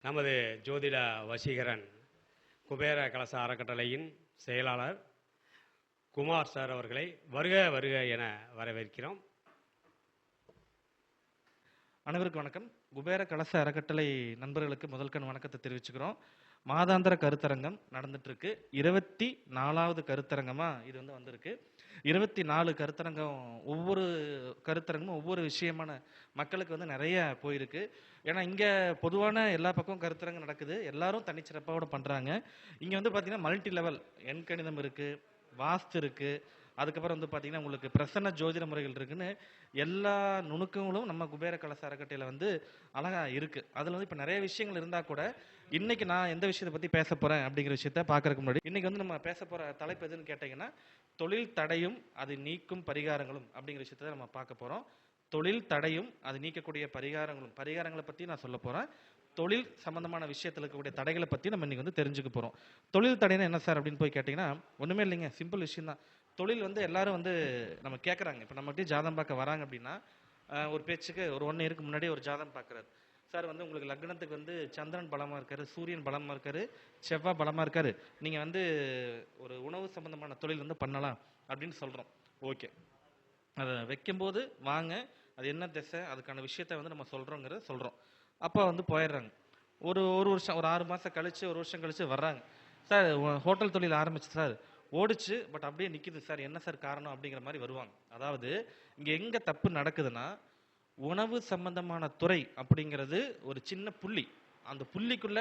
நமது ஜோதிட வசீகரன் குபேர கலச அறக்கட்டளையின் செயலாளர் குமார் சார் அவர்களை வருக வருக என வரவேற்கிறோம். அனைவருக்கும் வணக்கம். குபேர கலச அறக்கட்டளை நண்பர்களுக்கு முதல்கண் வணக்கத்தை தெரிவிச்சுக்கிறோம். மாதாந்திர கருத்தரங்கம் நடந்துட்டு இருக்கு. 24வது கருத்தரங்கமா இது வந்திருக்கு. 24 கருத்தரங்கம், ஒவ்வொரு கருத்தரங்கமும் ஒவ்வொரு விஷயமான மக்களுக்கு நிறைய போயிருக்கு. ஏன்னா இங்க பொதுவான எல்லா பக்கமும் கருத்தரங்கம் நடக்குது, எல்லாரும் தனிச்சிறப்பாவோட பண்றாங்க. இங்க பாத்தீங்கன்னா மல்டி லெவல் எண்கணிதம் இருக்கு, வாஸ்து இருக்கு, அதுக்கப்புறம் பாத்தீங்கன்னா உங்களுக்கு பிரசன்ன ஜோதிட முறைகள் இருக்குன்னு எல்லா நுணுக்கங்களும் நம்ம குபேர கலச அறக்கட்டையில அழகா இருக்கு. அதுல இப்ப நிறைய விஷயங்கள் இருந்தா கூட இன்னைக்கு நான் எந்த விஷயத்தை பத்தி பேச போறேன் அப்படிங்கிற விஷயத்த பாக்குறதுக்கு முன்னாடி இன்னைக்கு நம்ம பேச போற தலைப்பு எதுன்னு கேட்டீங்கன்னா, தொழில் தடையும் அது நீக்கும் பரிகாரங்களும் அப்படிங்கிற விஷயத்த நம்ம பார்க்க போறோம். தொழில் தடையும் அது நீக்கக்கூடிய பரிகாரங்களை பத்தி நான் சொல்ல போறேன். தொழில் சம்பந்தமான விஷயத்துல இருக்கக்கூடிய தடைகளை பத்தி நம்ம இன்னைக்கு தெரிஞ்சுக்க போறோம். தொழில் தடைனா என்ன சார் அப்படின்னு போய் கேட்டீங்கன்னா, ஒண்ணுமே இல்லைங்க, சிம்பிள் விஷயம் தான். தொழில் எல்லாரும் நம்ம கேட்குறாங்க. இப்போ நம்மகிட்ட ஜாதகம் பார்க்க வராங்க அப்படின்னா, ஒரு பேச்சுக்கு ஒரு 1 இயருக்கு முன்னாடி ஒரு ஜாதகம் பார்க்குறாரு. சார் உங்களுக்கு லக்னத்துக்கு சந்திரன் பலமாக இருக்காரு, சூரியன் பலமாக இருக்காரு, செவ்வாய் பலமாக இருக்காரு, நீங்கள் ஒரு உணவு சம்பந்தமான தொழில் பண்ணலாம் அப்படின்னு சொல்கிறோம். ஓகே, அதை வைக்கும்போது வாங்க, அது என்ன திசை, அதுக்கான விஷயத்த நம்ம சொல்கிறோம். அப்போ போயிடுறாங்க. ஒரு வருஷம், ஒரு 6 மாதம் கழிச்சு, ஒரு வருஷம் கழிச்சு வர்றாங்க. சார் ஹோட்டல் தொழில் ஆரம்பிச்சு சார், ஓடிச்சு, பட் அப்படியே நிக்குது சார், என்ன சார் காரணம் அப்படிங்கிற மாதிரி வருவாங்க. அதாவது இங்க எங்க தப்பு நடக்குதுன்னா, உணவு சம்பந்தமான துறை அப்படிங்கிறது ஒரு சின்ன புள்ளி. அந்த புள்ளிக்குள்ள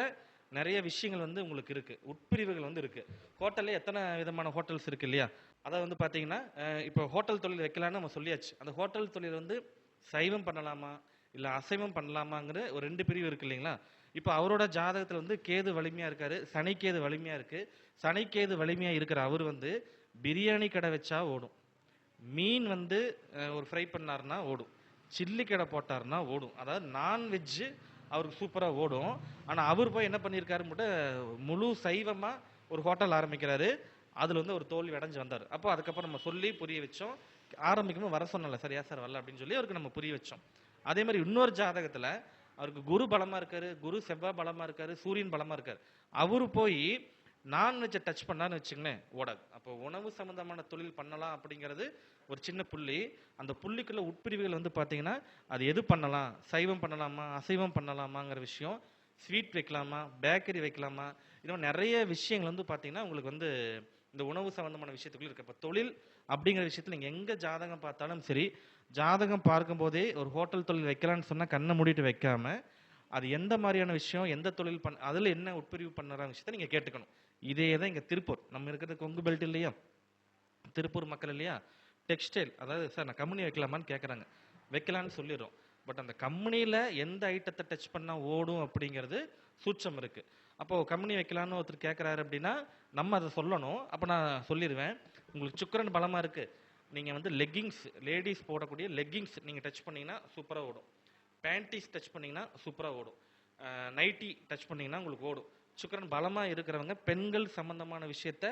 நிறைய விஷயங்கள் உங்களுக்கு இருக்கு, உட்பிரிவுகள் இருக்கு. ஹோட்டல்ல எத்தனை விதமான ஹோட்டல்ஸ் இருக்கு இல்லையா? அதை பாத்தீங்கன்னா, இப்போ ஹோட்டல் தொழில் வைக்கலான்னு நம்ம சொல்லியாச்சு. அந்த ஹோட்டல் தொழில் சைவம் பண்ணலாமா இல்ல அசைவம் பண்ணலாமாங்கிற ஒரு 2 பிரிவு இருக்கு இல்லைங்களா? இப்போ அவரோட ஜாதகத்துல கேது வலிமையா இருக்காரு, சனிக்கேது வலிமையா இருக்கு. சனிக்கேது வலிமையா இருக்கிற அவர் பிரியாணி கடை வச்சா ஓடும், மீன் ஒரு ஃப்ரை பண்ணாருன்னா ஓடும், சில்லி கடை போட்டாருன்னா ஓடும். அதாவது நான்வெஜ் அவருக்கு சூப்பரா ஓடும். ஆனா அவர் போய் என்ன பண்ணியிருக்காரு, முழு சைவமா ஒரு ஹோட்டல் ஆரம்பிக்கிறாரு. அதுல ஒரு தோல்வி அடைஞ்சு வந்தார். அப்போ அதுக்கப்புறம் நம்ம சொல்லி புரிய வச்சோம். ஆரம்பிக்கும்போது வர சொன்னல, சரியா சார் வரல அப்படின்னு சொல்லி அவருக்கு நம்ம புரிய வச்சோம். அதே மாதிரி இன்னொரு ஜாதகத்துல அவருக்கு குரு பலமா இருக்காரு, குரு செவ்வாய் பலமா இருக்காரு, சூரியன் பலமா இருக்காரு. அவரு போய் நான்வெஜ்ஜை டச் பண்ணான்னு வச்சுங்களேன், ஓடாது. அப்போ உணவு சம்பந்தமான தொழில் பண்ணலாம் அப்படிங்கிறது ஒரு சின்ன புள்ளி. அந்த புள்ளிக்குள்ள உட்பிரிவுகள் பாத்தீங்கன்னா, அது எது பண்ணலாம், சைவம் பண்ணலாமா அசைவம் பண்ணலாமாங்கிற விஷயம், ஸ்வீட் வைக்கலாமா பேக்கரி வைக்கலாமா, இன்னும் நிறைய விஷயங்கள் பாத்தீங்கன்னா உங்களுக்கு இந்த உணவு சம்பந்தமான விஷயத்துக்குள்ள இருக்கு. இப்போ தொழில் அப்படிங்கிற விஷயத்துல நீங்க எங்க ஜாதகம் பார்த்தாலும் சரி, ஜாதகம் பார்க்கும் போதே ஒரு ஹோட்டல் தொழில் வைக்கலான்னு சொன்னா கண்ணை மூடிட்டு வைக்காம, அது எந்த மாதிரியான விஷயம், எந்த தொழில் அதுல என்ன உட்பிரிவு பண்ணுற விஷயத்த நீங்க கேட்டுக்கணும். இதே தான் இங்க திருப்பூர், நம்ம இருக்கிறது கொங்கு பெல்ட் இல்லையா, திருப்பூர் மக்கள் இல்லையா, டெக்ஸ்டைல், அதாவது சார் நான் கம்பெனி வைக்கலாமான்னு கேட்குறாங்க. வைக்கலான்னு சொல்லிடுறோம். பட் அந்த கம்பெனியில் எந்த ஐட்டத்தை டச் பண்ணால் ஓடும் அப்படிங்கிறது சூட்சம் இருக்கு. அப்போ கம்பெனி வைக்கலான்னு ஒருத்தர் கேட்குறாரு அப்படின்னா நம்ம அதை சொல்லணும். அப்போ நான் சொல்லிடுவேன், உங்களுக்கு சுக்கரன் பலமாக இருக்கு, நீங்கள் லெக்கிங்ஸ், லேடிஸ் போடக்கூடிய லெக்கிங்ஸ் நீங்கள் டச் பண்ணீங்கன்னா சூப்பராக ஓடும், பேண்டீஸ் டச் பண்ணீங்கன்னா சூப்பராக ஓடும், நைட்டி டச் பண்ணீங்கன்னா உங்களுக்கு ஓடும். சுக்கரன் பலமாக இருக்கிறவங்க பெண்கள் சம்பந்தமான விஷயத்த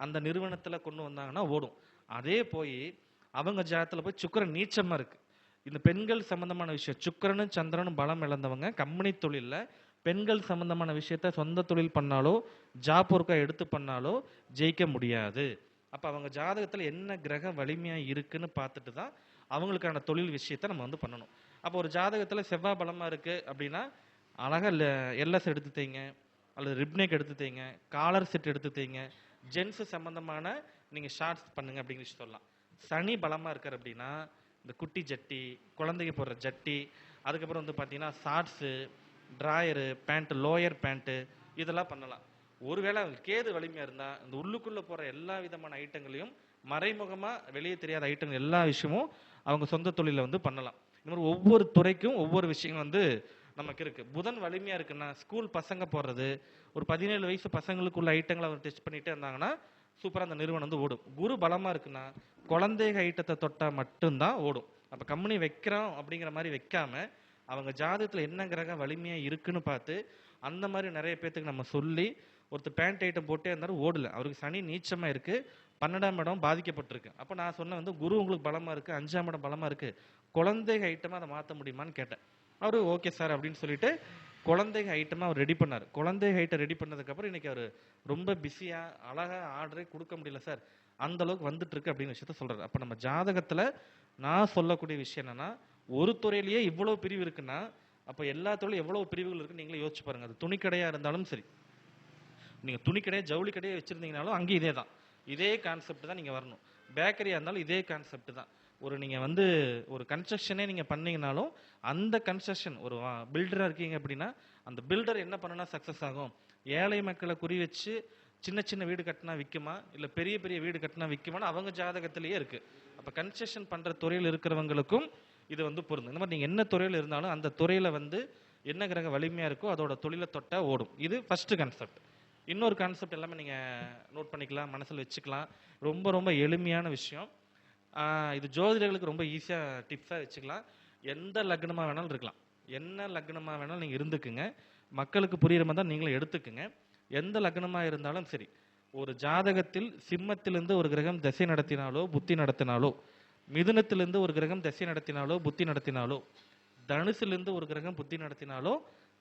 அந்த நிறுவனத்தில் கொண்டு வந்தாங்கன்னா ஓடும். அதே போய் அவங்க ஜாதகத்தில் போய் சுக்கரன் நீச்சமாக இருக்கு, இந்த பெண்கள் சம்பந்தமான விஷயம், சுக்கரனும் சந்திரனும் பலம் இழந்தவங்க கம்பெனி தொழிலில் பெண்கள் சம்பந்தமான விஷயத்த சொந்த தொழில் பண்ணாலோ ஜாப் ஒர்க்கா எடுத்து பண்ணாலோ ஜெயிக்க முடியாது. அப்போ அவங்க ஜாதகத்தில் என்ன கிரக வலிமையாக இருக்குன்னு பார்த்துட்டு தான் அவங்களுக்கான தொழில் விஷயத்த நம்ம பண்ணணும். அப்போ ஒரு ஜாதகத்தில் செவ்வாய் பலமாக இருக்கு அப்படின்னா அழகாக எல்எஸ் எடுத்து தைங்க, அல்லது ரிப்னேக் எடுத்து தைங்க, காலர் செட் எடுத்து தைங்க, ஜென்ஸ் சம்பந்தமான நீங்கள் ஷார்ட்ஸ் பண்ணுங்க அப்படிங்கிற விஷயம் சொல்லலாம். சனி பலமாக இருக்கார் அப்படின்னா இந்த குட்டி ஜட்டி, குழந்தைங்க போடுற ஜட்டி, அதுக்கப்புறம் பார்த்தீங்கன்னா shorts, drawer, pant, lower pant, இதெல்லாம் பண்ணலாம். ஒருவேளை கேது வலிமையாக இருந்தால் இந்த உள்ளுக்குள்ளே போகிற எல்லா விதமான ஐட்டங்களையும் மறைமுகமாக வெளியே தெரியாத ஐட்டங்கள் எல்லா விஷயமும் அவங்க சொந்த தொழிலில் பண்ணலாம். இந்த மாதிரி ஒவ்வொரு துறைக்கும் ஒவ்வொரு விஷயங்கள் நமக்கு இருக்கு. புதன் வலிமையா இருக்குன்னா ஸ்கூல் பசங்க போடுறது, ஒரு 17 வயசு பசங்களுக்குள்ள ஐட்டங்களை அவர் டெஸ்ட் பண்ணிட்டே இருந்தாங்கன்னா சூப்பரா அந்த நிறுவனம் ஓடும். குரு பலமா இருக்குன்னா குழந்தைக ஐட்டத்தை தொட்டா மட்டும்தான் ஓடும். அப்ப கம்பெனி வைக்கிறோம் அப்படிங்கிற மாதிரி வைக்காம அவங்க ஜாதகத்துல என்ன கிரக வலிமையா இருக்குன்னு பார்த்து அந்த மாதிரி நிறைய பேத்துக்கு நம்ம சொல்லி, ஒருத்தர் பேண்ட் ஐட்டம் போட்டே இருந்தாலும் ஓடல, அவருக்கு சனி நீச்சமா இருக்கு, 12ஆம் இடம் பாதிக்கப்பட்டிருக்கு. அப்ப நான் சொன்ன குரு உங்களுக்கு பலமா இருக்கு, 5ஆம் இடம் பலமா இருக்கு, குழந்தைக ஐட்டமா அதை மாற்ற முடியுமான்னு கேட்டேன். அவரு ஓகே சார் அப்படின்னு சொல்லிட்டு குழந்தை ஐட்டமாக அவர் ரெடி பண்ணார். குழந்தை ஐட்டம் ரெடி பண்ணதுக்கப்புறம் இன்னைக்கு அவர் ரொம்ப பிஸியாக அழகாக ஆர்டரே கொடுக்க முடியல சார், அந்த அளவுக்கு வந்துட்டு இருக்கு அப்படின்னு விஷயத்த சொல்றாரு. அப்போ நம்ம ஜாதகத்தில் நான் சொல்லக்கூடிய விஷயம் என்னன்னா, ஒரு துறையிலேயே இவ்வளோ பிரிவு இருக்குன்னா அப்போ எல்லா துறையிலும் எவ்வளோ பிரிவுகள் இருக்குன்னு நீங்களே யோசிச்சு பாருங்க. அது துணிக்கடையாக இருந்தாலும் சரி, நீங்கள் துணிக்கடையை ஜவுளி கடையை வச்சுருந்தீங்கனாலும் அங்கே இதே தான், இதே கான்செப்ட் தான் நீங்கள் வரணும். பேக்கரியாக இருந்தாலும் இதே கான்செப்ட் தான். நீங்கள் வந்து ஒரு கன்ஸ்ட்ரக்ஷனே நீங்கள் பண்ணீங்கனாலும் அந்த கன்ஸ்ட்ரக்ஷன் ஒரு பில்டராக இருக்கீங்க அப்படின்னா அந்த பில்டர் என்ன பண்ணனா சக்ஸஸ் ஆகும்? ஏழை மக்களை குறி வச்சு சின்ன சின்ன வீடு கட்டினா விற்குமா, இல்லை பெரிய பெரிய வீடு கட்டினா விற்குமான்னு அவங்க ஜாதகத்திலேயே இருக்குது. அப்போ கன்ஸ்ட்ரக்ஷன் பண்ணுற துறையில் இருக்கிறவங்களுக்கும் இது வந்து பொருந்தும். இந்த மாதிரி நீங்கள் என்ன துறையில் இருந்தாலும் அந்த துறையில் வந்து என்ன கிரக வலிமையாக இருக்கோ அதோட தொழிலை தொட்டால் ஓடும். இது ஃபஸ்ட்டு கான்செப்ட். இன்னொரு கான்செப்ட் எல்லாமே நீங்கள் நோட் பண்ணிக்கலாம், மனசில் வச்சுக்கலாம். ரொம்ப ரொம்ப எளிமையான விஷயம். இது ஜோதிடர்களுக்கு ரொம்ப ஈஸியாக டிப்ஸாக வச்சுக்கலாம். எந்த லக்னமாக வேணாலும் இருக்கலாம், என்ன லக்னமாக வேணாலும் நீங்கள் இருந்துக்குங்க. மக்களுக்கு புரிகிற மாதிரி தான் நீங்களும் எடுத்துக்குங்க. எந்த லக்னமாக இருந்தாலும் சரி, ஒரு ஜாதகத்தில் சிம்மத்திலிருந்து ஒரு கிரகம் திசை நடத்தினாலோ புத்தி நடத்தினாலோ, மிதுனத்திலிருந்து ஒரு கிரகம் திசை நடத்தினாலோ புத்தி நடத்தினாலோ, தனுசிலிருந்து ஒரு கிரகம் புத்தி நடத்தினாலோ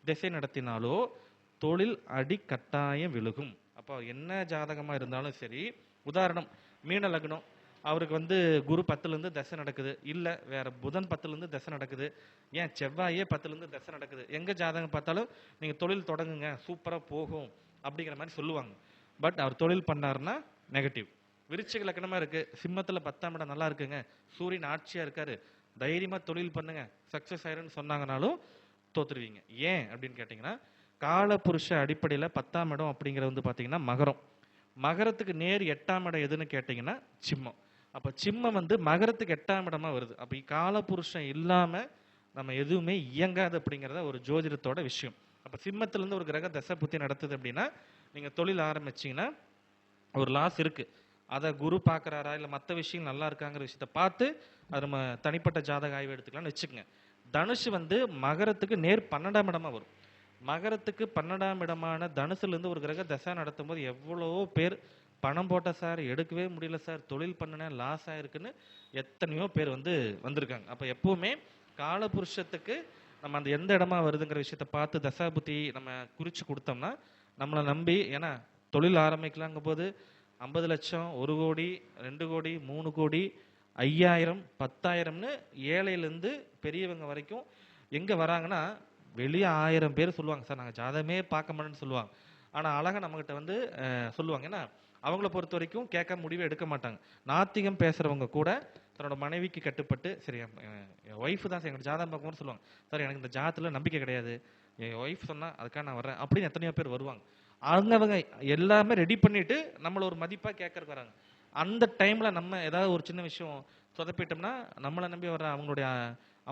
திசை நடத்தினாலோ தொழில் அடி கட்டாயம் விழுகும். அப்போ என்ன ஜாதகமாக இருந்தாலும் சரி, உதாரணம் மீன லக்னம், அவருக்கு வந்து குரு 10லேருந்து தசை நடக்குது, இல்லை வேற புதன் 10லேருந்து தசை நடக்குது, ஏன் செவ்வாயே 10லேருந்து தசை நடக்குது, எங்கே ஜாதகம் பார்த்தாலும் நீங்கள் தொழில் தொடங்குங்க சூப்பராக போகும் அப்படிங்கிற மாதிரி சொல்லுவாங்க. பட் அவர் தொழில் பண்ணாருன்னா நெகட்டிவ். விருச்சிக லக்னமாக இருக்குது, சிம்மத்தில் 10ஆம் இடம் நல்லா இருக்குங்க, சூரியன் ஆட்சியாக இருக்காரு, தைரியமாக தொழில் பண்ணுங்க சக்ஸஸ் ஆயிருன்னு சொன்னாங்கனாலும் தோத்துருவீங்க. ஏன் அப்படின்னு கேட்டிங்கன்னா, காலபுருஷ அடிப்படையில் 10ஆம் இடம் அப்படிங்கிறது வந்து பார்த்தீங்கன்னா மகரம். மகரத்துக்கு நேர் 8ஆம் இடம் எதுன்னு கேட்டிங்கன்னா சிம்மம். அப்போ சிம்மம் வந்து மகரத்துக்கு 8ஆம் இடமா வருது. அப்போ காலபுருஷன் இல்லாமல் நம்ம எதுவுமே இயங்காது அப்படிங்கிறத ஒரு ஜோதிடத்தோட விஷயம். அப்போ சிம்மத்திலேருந்து ஒரு கிரக தசை புத்தி நடத்துது அப்படின்னா நீங்கள் தொழில் ஆரம்பிச்சிங்கன்னா ஒரு லாஸ் இருக்குது. அதை குரு பார்க்குறாரா இல்லை மற்ற விஷயம் நல்லா இருக்காங்கிற விஷயத்த பார்த்து அது நம்ம தனிப்பட்ட ஜாதக ஆய்வு எடுத்துக்கலாம்னு வச்சுக்கோங்க. தனுஷு வந்து மகரத்துக்கு நேர் 12ஆம் இடமா வரும். மகரத்துக்கு 12ஆம் இடமான தனுசுலேருந்து ஒரு கிரக தசை நடத்தும் போது எவ்வளோ பேர் பணம் போட்ட சார், எடுக்கவே முடியல சார், தொழில் பண்ணினேன் லாஸ் ஆயிருக்குன்னு எத்தனையோ பேர் வந்து வந்திருக்காங்க. அப்போ எப்பவுமே காலபுருஷத்துக்கு நம்ம அந்த எந்த இடமா வருதுங்கிற விஷயத்த பார்த்து தசாபுத்தி நம்ம குறித்து கொடுத்தோம்னா நம்மளை நம்பி, ஏன்னா தொழில் ஆரம்பிக்கலாங்கும் போது 50 லட்சம், 1 கோடி, 2 கோடி, 3 கோடி, 5000, 10,000ன்னு ஏழையிலேருந்து பெரியவங்க வரைக்கும் எங்கே வராங்கன்னா, வெளியே 1000 பேர் சொல்லுவாங்க சார் நாங்கள் ஜாதகமே பார்க்க மாட்டேன்னு சொல்லுவாங்க. ஆனால் அழகாக நம்மகிட்ட வந்து சொல்லுவாங்க. ஏன்னா அவங்கள பொறுத்த வரைக்கும் கேட்க முடிவே எடுக்க மாட்டாங்க. நாத்திகம் பேசுகிறவங்க கூட தன்னோட மனைவிக்கு கட்டுப்பட்டு, சரி என் ஒய்ஃபு தான் சார் எங்கள் ஜாதகம் பார்க்கும்போது சொல்லுவாங்க, சார் எனக்கு இந்த ஜாதத்தில் நம்பிக்கை கிடையாது, என் ஒய்ஃப் சொன்னால் அதுக்காக நான் வரேன் அப்படின்னு எத்தனையோ பேர் வருவாங்க. அவங்க எல்லாமே ரெடி பண்ணிட்டு நம்மளை ஒரு மதிப்பாக கேட்கறக்கு வராங்க. அந்த டைமில் நம்ம ஏதாவது ஒரு சின்ன விஷயம் சொதப்பிட்டோம்னா நம்மளை நம்பி வர அவங்களுடைய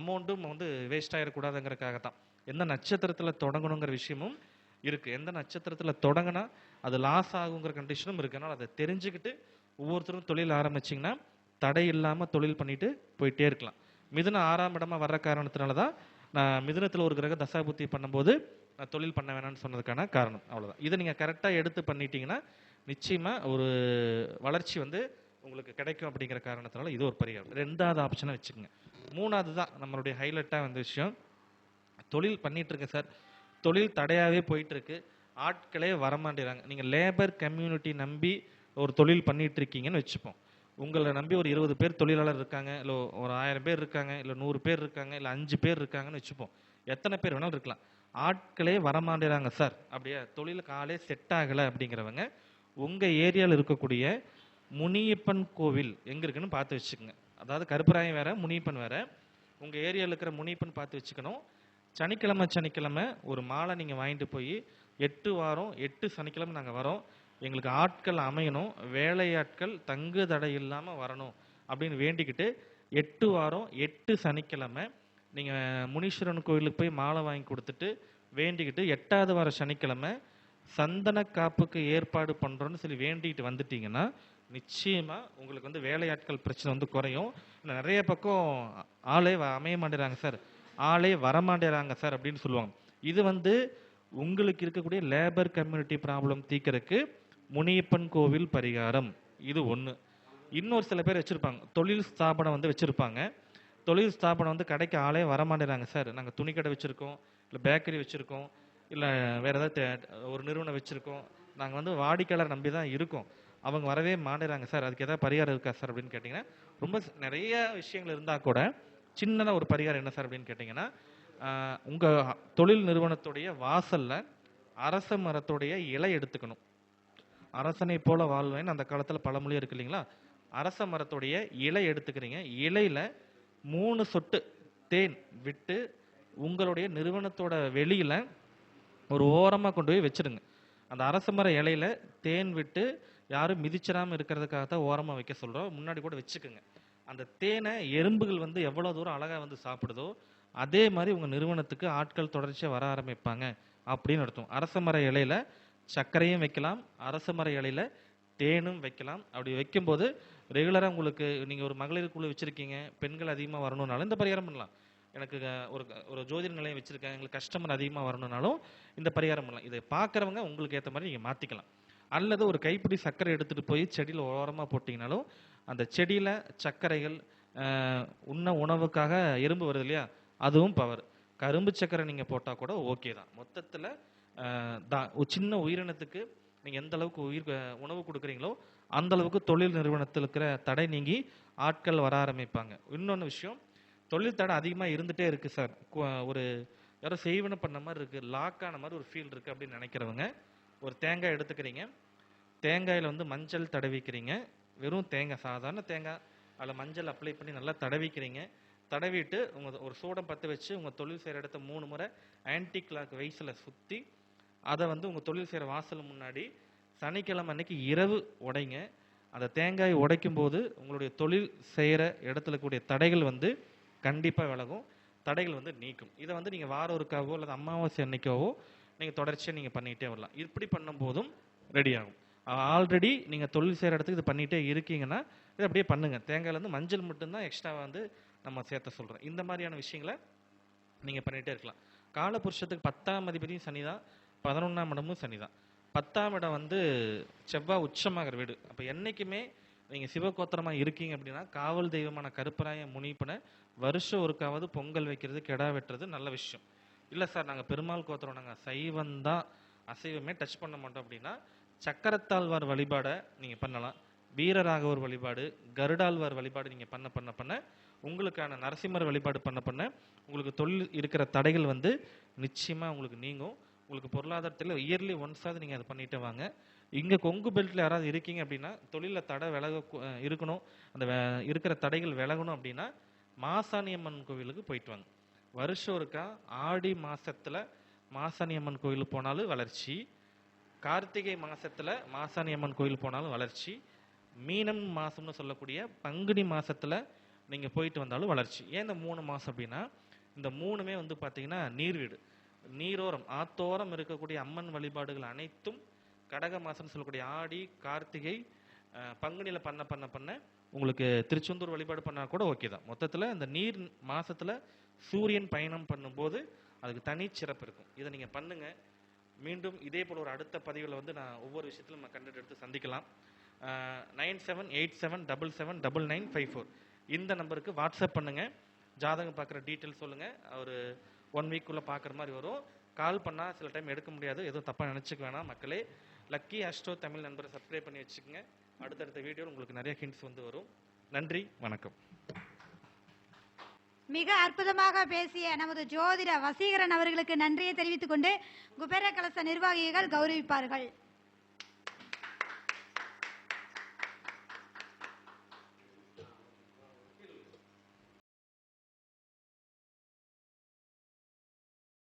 அமௌண்ட்டும் வந்து வேஸ்ட் ஆகிடக்கூடாதுங்கிறதுக்காக தான் எந்த நட்சத்திரத்தில் தொடங்கணுங்கிற விஷயமும் இருக்குது. எந்த நட்சத்திரத்தில் தொடங்கினா அது லாஸ் ஆகுங்கிற கண்டிஷனும் இருக்குது. அதனால் அதை தெரிஞ்சுக்கிட்டு ஒவ்வொருத்தரும் தொழில் ஆரம்பிச்சிங்கன்னா தடை இல்லாமல் தொழில் பண்ணிட்டு போயிட்டே இருக்கலாம். மிதுன 6ஆம் இடமா வர்ற காரணத்தினால தான் நான் மிதுனத்தில் ஒரு கிரக தசாபுத்தி பண்ணும்போது நான் தொழில் பண்ண வேணாம்னு சொன்னதுக்கான காரணம். அவ்வளோதான். இதை நீங்கள் கரெக்டாக எடுத்து பண்ணிட்டீங்கன்னா நிச்சயமாக ஒரு வளர்ச்சி வந்து உங்களுக்கு கிடைக்கும் அப்படிங்கிற காரணத்தினால இது ஒரு பரிகாரம். 2வது ஆப்ஷனை வச்சுக்கோங்க. 3வது தான் நம்மளுடைய ஹைலைட்டாக வந்த விஷயம். தொழில் பண்ணிட்டு இருக்கேன் சார், தொழில் தடையாகவே போயிட்டுருக்கு, ஆட்களே வரமாட்டேறாங்க. நீங்கள் லேபர் கம்யூனிட்டி நம்பி ஒரு தொழில் பண்ணிட்டு இருக்கீங்கன்னு வச்சுப்போம். உங்களை நம்பி ஒரு 20 பேர் தொழிலாளர் இருக்காங்க, இல்லை ஒரு 1000 பேர் இருக்காங்க, இல்லை 100 பேர் இருக்காங்க, இல்லை 5 பேர் இருக்காங்கன்னு வச்சுப்போம். எத்தனை பேர் வேணாலும் இருக்கலாம். ஆட்களே வரமாட்டேறாங்க சார், அப்படியே தொழிலுக்கு ஆளே செட் ஆகலை அப்படிங்கிறவங்க உங்கள் ஏரியாவில் இருக்கக்கூடிய முனியப்பன் கோவில் எங்கே இருக்குன்னு பார்த்து வச்சுக்கோங்க. அதாவது கருப்பராயம் வேற, முனியப்பன் வேற. உங்கள் ஏரியாவில் இருக்கிற முனியப்பன் பார்த்து வச்சுக்கணும். சனிக்கிழமை ஒரு மாலை நீங்கள் வாங்கிட்டு போய் 8 வாரம் 8 சனிக்கிழமை நாங்கள் வரோம், எங்களுக்கு ஆட்கள் அமையணும், வேலையாட்கள் தங்கு தடை இல்லாமல் வரணும் அப்படின்னு வேண்டிக்கிட்டு 8 வாரம் 8 சனிக்கிழமை நீங்கள் முனீஸ்வரன் கோயிலுக்கு போய் மாலை வாங்கி கொடுத்துட்டு வேண்டிக்கிட்டு 8வது வார சனிக்கிழமை சந்தன காப்புக்கு ஏற்பாடு பண்ணுறோன்னு சொல்லி வேண்டிக்கிட்டு வந்துட்டீங்கன்னா நிச்சயமாக உங்களுக்கு வந்து வேலையாட்கள் பிரச்சனை வந்து குறையும். நிறைய பக்கம் ஆளே அமைய மாட்டேறாங்க சார், ஆளே வரமாட்டேறாங்க சார் அப்படின்னு சொல்லுவாங்க. இது வந்து உங்களுக்கு இருக்கக்கூடிய லேபர் கம்யூனிட்டி ப்ராப்ளம் தீர்க்கறதுக்கு முனியப்பன் கோவில் பரிகாரம். இது ஒன்று. இன்னொரு சில பேர் வச்சுருப்பாங்க, தொழில் ஸ்தாபனம் வந்து வச்சுருப்பாங்க. தொழில் ஸ்தாபனம் வந்து கடைக்கு ஆளே வரமாட்டேறாங்க சார், நாங்கள் துணி கடை வச்சுருக்கோம், இல்லை பேக்கரி வச்சுருக்கோம், இல்லை வேறு ஏதாவது ஒரு நிறுவனம் வச்சுருக்கோம், நாங்கள் வந்து வாடிக்கையாளர் நம்பி தான் இருக்கோம், அவங்க வரவே மாட்டேறாங்க சார், அதுக்கு ஏதாவது பரிகாரம் இருக்கா சார் அப்படின்னு கேட்டிங்கன்னா, ரொம்ப நிறைய விஷயங்கள் இருந்தால் கூட சின்னதாக ஒரு பரிகாரம் என்ன சார் அப்படின்னு கேட்டிங்கன்னா, உங்கள் தொழில் நிறுவனத்துடைய வாசலில் அரச மரத்துடைய இலை எடுத்துக்கணும். அரசனை போல வாழ்வேன் அந்த காலத்தில் பழமொழி இருக்கு இல்லைங்களா, அரச மரத்துடைய இலை எடுத்துக்கிறீங்க. இலையில் 3 சொட்டு தேன் விட்டு உங்களுடைய நிறுவனத்தோட வெளியில் ஒரு ஓரமாக கொண்டு போய் வச்சிருங்க. அந்த அரச மர இலையில தேன் விட்டு யாரும் மிதிச்சிடாமல் இருக்கிறதுக்காக தான் ஓரமாக வைக்க சொல்கிறோம். முன்னாடி கூட வச்சுக்கோங்க. அந்த தேனை எறும்புகள் வந்து எவ்வளோ தூரம் அழகாக வந்து சாப்பிடுதோ அதே மாதிரி உங்கள் நிறுவனத்துக்கு ஆட்கள் தொடர்ச்சியாக வர ஆரம்பிப்பாங்க அப்படின்னு அர்த்தம். அரச மர இலையில சர்க்கரையும் வைக்கலாம், அரச மர இலையில தேனும் வைக்கலாம். அப்படி வைக்கும்போது ரெகுலராக உங்களுக்கு நீங்கள் ஒரு மகளிர் குழு வச்சுருக்கீங்க, பெண்கள் அதிகமாக வரணும்னாலும் இந்த பரிகாரம் பண்ணலாம். எனக்கு ஒரு ஒரு ஜோதிட நிலையம் வச்சுருக்கேன், எங்களுக்கு கஸ்டமர் அதிகமாக வரணும்னாலும் இந்த பரிகாரம் பண்ணலாம். இதை பார்க்குறவங்க உங்களுக்கு ஏற்ற மாதிரி நீங்கள் மாற்றிக்கலாம். அல்லது ஒரு கைப்பிடி சர்க்கரை எடுத்துகிட்டு போய் செடியில் ஓரமாக போட்டிங்கனாலும் அந்த செடியில் சர்க்கரைகள் உண்ண உணவுக்காக எறும்பு வருது இல்லையா, அதுவும் பவர். கரும்பு சர்க்கரை நீங்கள் போட்டால் கூட ஓகே தான். மொத்தத்தில் ஒரு சின்ன உயிரினத்துக்கு நீங்கள் எந்த அளவுக்கு உணவு கொடுக்குறீங்களோ அந்த அளவுக்கு தொழில் நிறுவனத்தில் இருக்கிற தடை நீங்கி ஆட்கள் வர ஆரம்பிப்பாங்க. இன்னொன்று விஷயம், தொழில் தடை அதிகமாக இருந்துகிட்டே இருக்குது சார், ஒரு யாரோ செய்வன பண்ண மாதிரி இருக்குது, லாக் ஆன மாதிரி ஒரு ஃபீல் இருக்குது அப்படின்னு நினைக்கிறவங்க ஒரு தேங்காய் எடுத்துக்கிறீங்க. தேங்காயில் வந்து மஞ்சள் தடவிக்கிறீங்க. வெறும் தேங்காய், சாதாரண தேங்காய், அதில் மஞ்சள் அப்ளை பண்ணி நல்லா தடவிக்கிறீங்க. தடவிட்டு உங்கள் ஒரு சூடம் பற்ற வச்சு உங்கள் தொழில் செய்கிற இடத்த 3 முறை ஆன்டி கிளாக் வைஸில் சுற்றி அதை வந்து உங்கள் தொழில் செய்கிற வாசல் முன்னாடி சனிக்கிழமை அன்னைக்கு இரவு உடைங்க. அந்த தேங்காய் உடைக்கும் போது உங்களுடைய தொழில் செய்கிற இடத்துல கூடிய தடைகள் வந்து கண்டிப்பாக விலகும், தடைகள் வந்து நீக்கும். இதை வந்து நீங்கள் வாரம் ஒருக்காவோ அல்லது அமாவாசை அன்னைக்காவோ நீங்கள் தொடர்ச்சியாக நீங்கள் பண்ணிகிட்டே வரலாம். இப்படி பண்ணும் போதும் ரெடி ஆகும். ஆல்ரெடி நீங்கள் தொழில் செய்கிற இடத்துக்கு இது பண்ணிகிட்டே இருக்கீங்கன்னா இதை அப்படியே பண்ணுங்கள். தேங்காயிலேருந்து மஞ்சள் மட்டும்தான் எக்ஸ்ட்ராவாக வந்து நம்ம சேர்த்த சொல்கிறோம். இந்த மாதிரியான விஷயங்களை நீங்கள் பண்ணிகிட்டே இருக்கலாம். காலபுருஷத்துக்கு 10ஆம் அதிபதியும் சனி தான், 11ஆம் இடமும் சனி தான். 10ஆம் இடம் வந்து செவ்வாய் உச்சமாகிற வீடு. அப்போ என்றைக்குமே நீங்கள் சிவகோத்திரமாக இருக்கீங்க அப்படின்னா காவல் தெய்வமான கருப்பராய முனிப்பனை வருஷம் ஒருக்காவது பொங்கல் வைக்கிறது, கெடா வெட்டுறது நல்ல விஷயம். இல்லை சார் நாங்கள் பெருமாள் கோத்திரம், நாங்கள் சைவந்தான், அசைவமே டச் பண்ண மாட்டோம் அப்படின்னா சக்கரத்தாழ்வார் வழிபாடை நீங்கள் பண்ணலாம். வீரராகவர் வழிபாடு, கருடாழ்வார் வழிபாடு நீங்கள் பண்ண பண்ண பண்ண உங்களுக்கான நரசிம்மர் வழிபாடு பண்ண பண்ண உங்களுக்கு தொழில் இருக்கிற தடைகள் வந்து நிச்சயமாக உங்களுக்கு நீங்கும். உங்களுக்கு பொருளாதாரத்தில் இயர்லி ஒன்ஸாவது நீங்கள் அதை பண்ணிட்டு வாங்க. இங்கே கொங்கு பெல்ட்டில் யாராவது இருக்கீங்க அப்படின்னா தொழிலில் தடை இருக்கணும், அந்த இருக்கிற தடைகள் விலகணும் அப்படின்னா மாசாணியம்மன் கோவிலுக்கு போயிட்டு வாங்க. வருஷம் ஒருக்கா ஆடி மாதத்தில் மாசாணியம்மன் கோயில் போனாலும் வளர்ச்சி, கார்த்திகை மாதத்தில் மாசாணியம்மன் கோயில் போனாலும் வளர்ச்சி, மீனம் மாதம்னு சொல்லக்கூடிய பங்குனி மாதத்தில் நீங்கள் போயிட்டு வந்தாலும் வளர்ச்சி. ஏன் இந்த 3 மாதம் அப்படின்னா இந்த 3மே வந்து பார்த்தீங்கன்னா நீர் வீடு, நீரோரம் ஆத்தோரம் இருக்கக்கூடிய அம்மன் வழிபாடுகள் அனைத்தும் கடக மாதம்னு சொல்லக்கூடிய ஆடி கார்த்திகை பங்குனியில் பண்ண பண்ண பண்ண உங்களுக்கு திருச்செந்தூர் வழிபாடு பண்ணால் கூட ஓகே தான். மொத்தத்தில் இந்த நீர் மாதத்தில் சூரியன் பயணம் பண்ணும்போது அதுக்கு தனி சிறப்பு இருக்கும். இதை நீங்கள் பண்ணுங்கள். மீண்டும் இதே போல் ஒரு அடுத்த பதிவில் வந்து நான் ஒவ்வொரு விஷயத்திலும் நம்ம கண்டெக்ட் எடுத்து சந்திக்கலாம். 9787779954 இந்த நம்பருக்கு வாட்ஸ்அப் பண்ணுங்கள். ஜாதகம் பார்க்குற டீட்டெயில் சொல்லுங்கள். ஒரு 1 வீக்குள்ளே பார்க்குற மாதிரி வரும். கால் பண்ணால் சில டைம் எடுக்க முடியாது, எதுவும் தப்பாக நினச்சிக்க வேணாம் மக்களே. லக்கி அஸ்ட்ரோ தமிழ் நண்பரை சப்ஸ்கிரைப் பண்ணி வச்சுக்கோங்க. அடுத்தடுத்த வீடியோவில் உங்களுக்கு நிறைய ஹிண்ட்ஸ் வந்து வரும். நன்றி, வணக்கம். மிக அற்புதமாக பேசிய நமது ஜோதிட வசீகரன் அவர்களுக்கு நன்றியை தெரிவித்துக் கொண்டு குபேர கலச நிர்வாகிகள் கௌரவிப்பார்கள்.